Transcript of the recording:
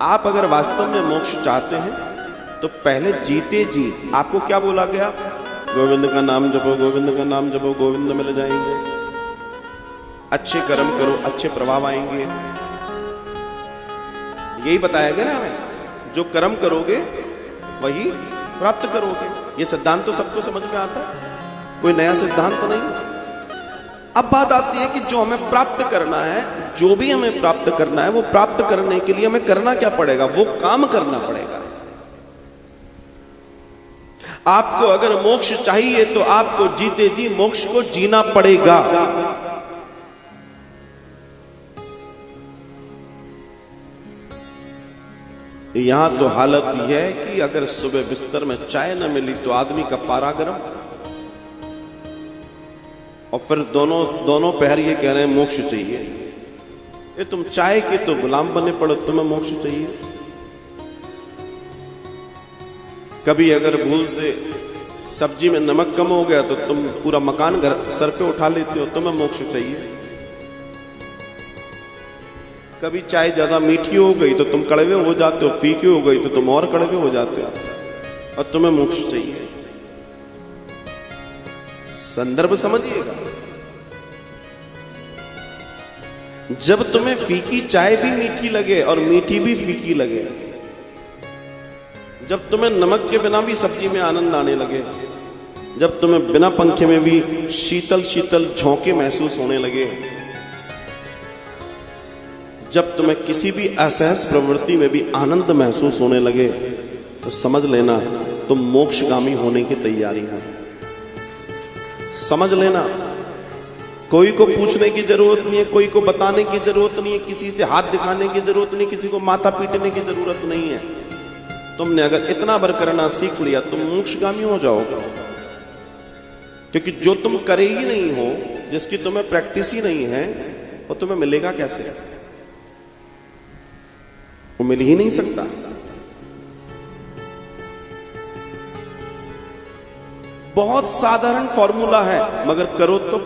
आप अगर वास्तव में मोक्ष चाहते हैं तो पहले जीते जी आपको क्या बोला गया? गोविंद का नाम जपो, गोविंद का नाम जपो, गोविंद मिल जाएंगे। अच्छे कर्म करो, अच्छे प्रभाव आएंगे। यही बताया गया ना हमें, जो कर्म करोगे वही प्राप्त करोगे। ये सिद्धांत तो सबको समझ में आता है, कोई नया सिद्धांत तो नहीं। अब बात आती है कि जो हमें प्राप्त करना है, जो भी हमें प्राप्त करना है, वो प्राप्त करने के लिए हमें करना क्या पड़ेगा? वो काम करना पड़ेगा। आपको अगर मोक्ष चाहिए तो आपको जीते जी मोक्ष को जीना पड़ेगा। यहां तो हालत यह है कि अगर सुबह बिस्तर में चाय न मिली तो आदमी का पारा गरम, और फिर दोनों पहर ये कह रहे हैं मोक्ष चाहिए। ये तुम चाय के तो गुलाम बने पड़ो, तुम्हें मोक्ष चाहिए। कभी अगर भूल से सब्जी में नमक कम हो गया तो तुम पूरा मकान घर सर पे उठा लेते हो, तुम्हें मोक्ष चाहिए। कभी चाय ज्यादा मीठी हो गई तो तुम कड़वे हो जाते हो, फीकी हो गई तो तुम और कड़वे हो जाते हो, और तुम्हें मोक्ष चाहिए। संदर्भ समझिएगा। जब तुम्हें फीकी चाय भी मीठी लगे और मीठी भी फीकी लगे, जब तुम्हें नमक के बिना भी सब्जी में आनंद आने लगे, जब तुम्हें बिना पंखे में भी शीतल शीतल झोंके महसूस होने लगे, जब तुम्हें किसी भी असहज प्रवृत्ति में भी आनंद महसूस होने लगे, तो समझ लेना तुम मोक्षगामी होने की तैयारी है। समझ लेना, कोई को पूछने की जरूरत नहीं है, कोई को बताने की जरूरत नहीं है, किसी से हाथ दिखाने की जरूरत नहीं, किसी को माथा पीटने की जरूरत नहीं है। तुमने अगर इतना भर करना सीख लिया तुम मोक्षगामी हो जाओगे। क्योंकि जो तुम करे ही नहीं हो, जिसकी तुम्हें प्रैक्टिस ही नहीं है, वो तुम्हें मिलेगा कैसे? वो मिल ही नहीं सकता। बहुत साधारण फॉर्मूला है, मगर करो तो